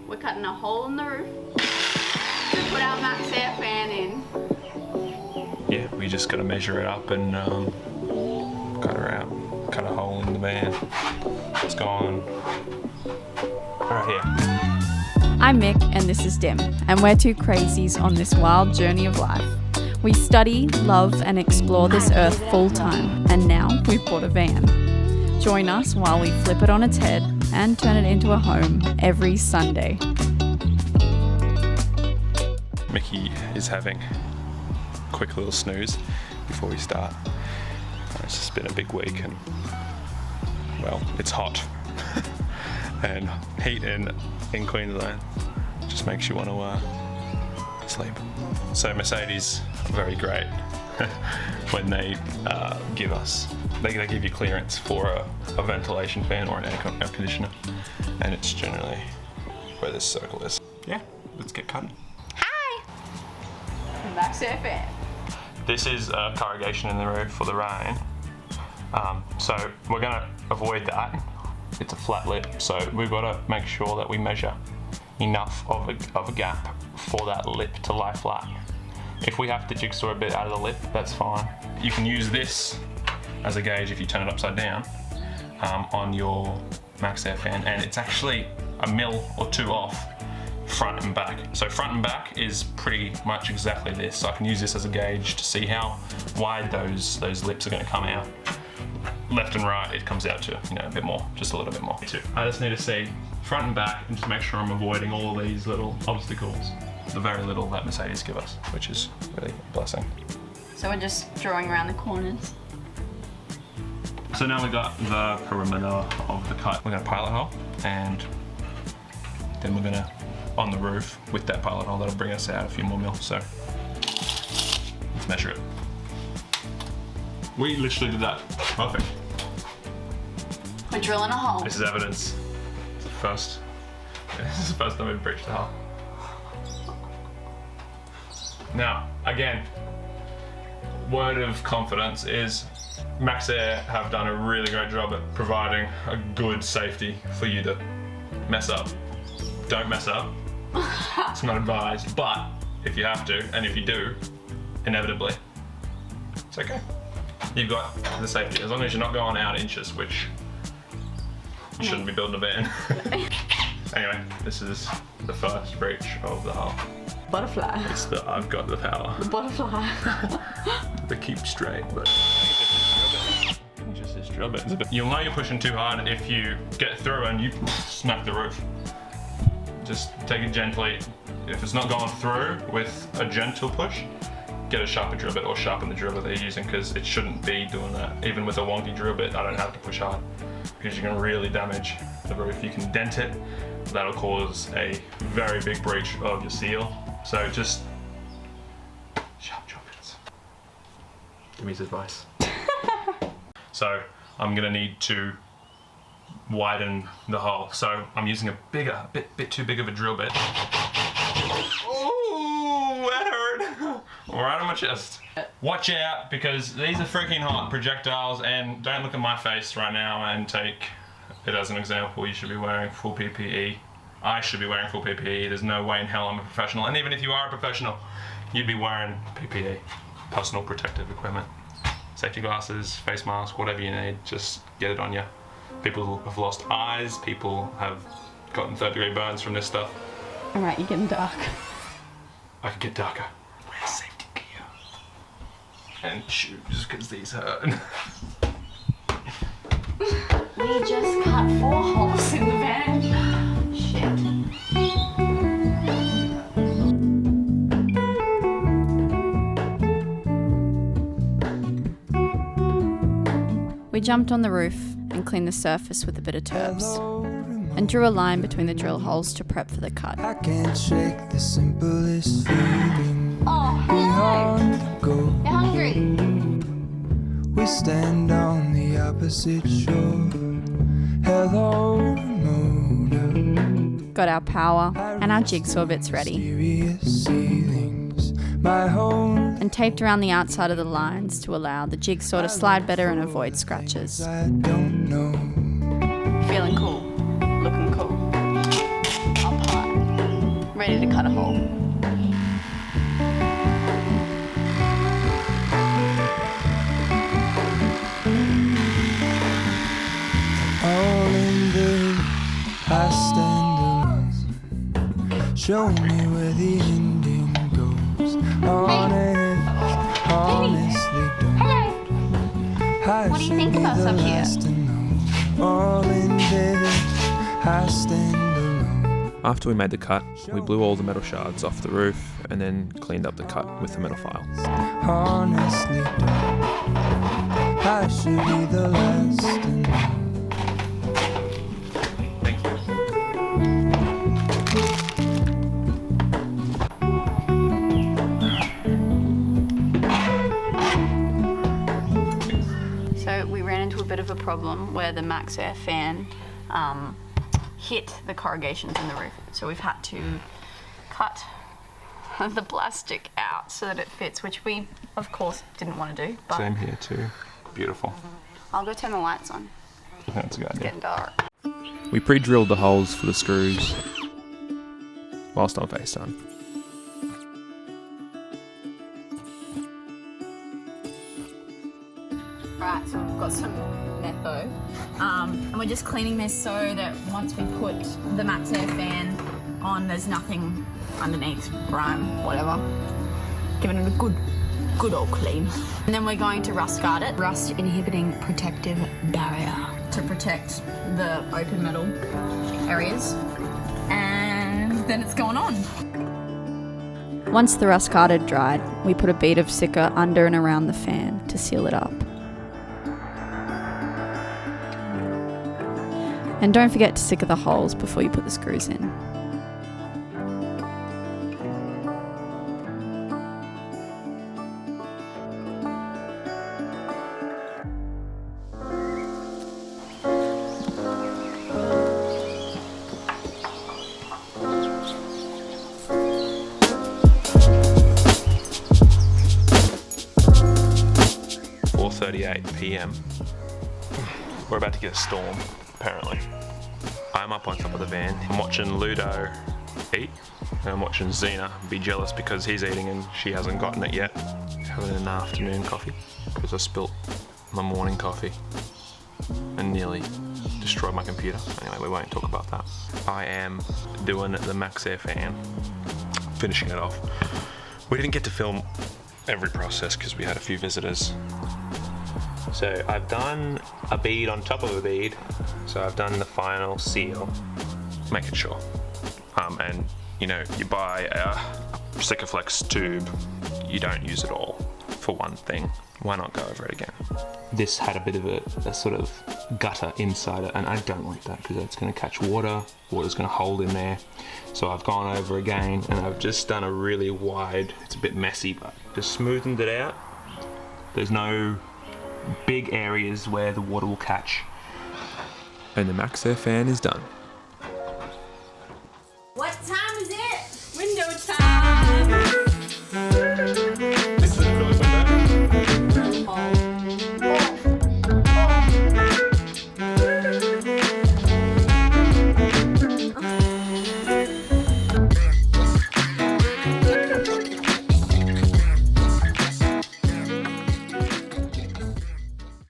we're cutting a hole in the roof to put our MAXXAIR fan in. Yeah, we just got to measure it up and cut her out. Cut a hole in the van. It's gone right here. I'm Mick and this is Dim, and we're two crazies on this wild journey of life. We study, love and explore this earth full time, and now we've bought a van. Join us while we flip it on its head and turn it into a home every Sunday. Mickey is having a quick little snooze before we start. It's just been a big week and, well, it's hot. And heat in Queensland just makes you want to sleep. So Mercedes are very great when they give you clearance for a ventilation fan or an air conditioner, and it's generally where this circle is. Yeah, let's get cutting. Hi! MAXXAIR Fan. This is corrugation in the roof for the rain. So we're gonna avoid that. It's a flat lip, so we've got to make sure that we measure enough of a gap for that lip to lie flat. If we have to jigsaw a bit out of the lip, that's fine. You can use this as a gauge if you turn it upside down on your MAXXAIR fan, and it's actually a mil or two off front and back. So front and back is pretty much exactly this. So I can use this as a gauge to see how wide those lips are going to come out. Left and right, it comes out to, a bit more, just a little bit more. I just need to see front and back and just make sure I'm avoiding all these little obstacles. The very little that Mercedes give us, which is really a blessing. So we're just drawing around the corners. So now we got the perimeter of the cut. We're gonna pilot hole, and then we're gonna, on the roof with that pilot hole, that'll bring us out a few more mil. So let's measure it. We literally did that. Perfect. We're drilling a hole. This is evidence. It's the first time we've breached the hole. Now, again, word of confidence is MAXXAIR have done a really great job at providing a good safety for you to mess up. Don't mess up. It's not advised, but if you have to, and if you do, inevitably, it's okay. You've got the safety, as long as you're not going out inches, which you shouldn't be building a van. Anyway, this is the first breach of the hull. Butterfly. I've got the power. The butterfly. The keep straight, but just this drill bit. You'll know you're pushing too hard if you get through and you smack the roof. Just take it gently. If it's not going through with a gentle push, get a sharper drill bit or sharpen the drill bit that you're using, because it shouldn't be doing that. Even with a wonky drill bit, I don't have to push hard, because you can really damage the roof. You can dent it, that'll cause a very big breach of your seal. So just sharp drill bits. Give me his advice. So I'm gonna need to widen the hole. So I'm using a bit too big of a drill bit. Oh, that hurt. Right on my chest. Watch out, because these are freaking hot projectiles, and don't look at my face right now and take it as an example. You should be wearing full PPE. I should be wearing full PPE. There's no way in hell I'm a professional. And even if you are a professional, you'd be wearing PPE, personal protective equipment. Safety glasses, face mask, whatever you need, just get it on you. People have lost eyes, people have gotten third-degree burns from this stuff. All right, you're getting dark. I could get darker. Wear safety gear. And shoes, because these hurt. We just cut 4 holes in the van. Shit. We jumped on the roof and cleaned the surface with a bit of turbs, and drew a line between the drill holes to prep for the cut. I can't shake the simplest feeling. Oh, hello. You're hungry. We stand on the opposite shore. Hello, motor. Got our power and our jigsaw bits ready, Mysterious ceilings, my home. and taped around the outside of the lines to allow the jigsaw to slide better and avoid scratches. I don't know. Feeling cool. Looking cool. Up high. ready to cut a hole. All in the I stand alone. Show me where the ending goes. On it, honestly don't. I What do you should think be of us the up here? last to know. All in there, I stand alone. After we made the cut, we blew all the metal shards off the roof and then cleaned up the cut with the metal file. Honestly don't. I should be the last to know. Thank you. So we ran into a bit of a problem where the MAXXAIR fan hit the corrugations in the roof. So we've had to cut the plastic out so that it fits, which we, of course, didn't want to do. But Same here too. Beautiful. I'll go turn the lights on. I think that's a good It's idea. getting dark. We pre-drilled the holes for the screws whilst on FaceTime. Right, so we've got some metho, and we're just cleaning this so that once we put the MAXXAIR fan on, there's nothing underneath, grime, whatever. Giving it a good old clean. And then we're going to rust guard it. Rust inhibiting protective barrier to protect the open metal areas. And then it's going on. Once the rust guard had dried, we put a bead of sika under and around the fan to seal it up. And don't forget to sika the holes before you put the screws in. PM. We're about to get a storm, apparently. I'm up on top of the van. I'm watching Ludo eat, and I'm watching Xena be jealous because he's eating and she hasn't gotten it yet. Having an afternoon coffee because I spilt my morning coffee and nearly destroyed my computer. Anyway, we won't talk about that. I am doing the MAXXAIR Fan, finishing it off. We didn't get to film every process because we had a few visitors. So I've done a bead on top of a bead. So I've done the final seal, making sure. And you know, you buy a Sikaflex tube, you don't use it all for one thing. Why not go over it again? This had a bit of a sort of gutter inside it, and I don't like that because it's going to catch water, water's going to hold in there. So I've gone over again and I've just done a really wide, it's a bit messy, but just smoothened it out. There's no big areas where the water will catch. And the MAXXAIR fan is done.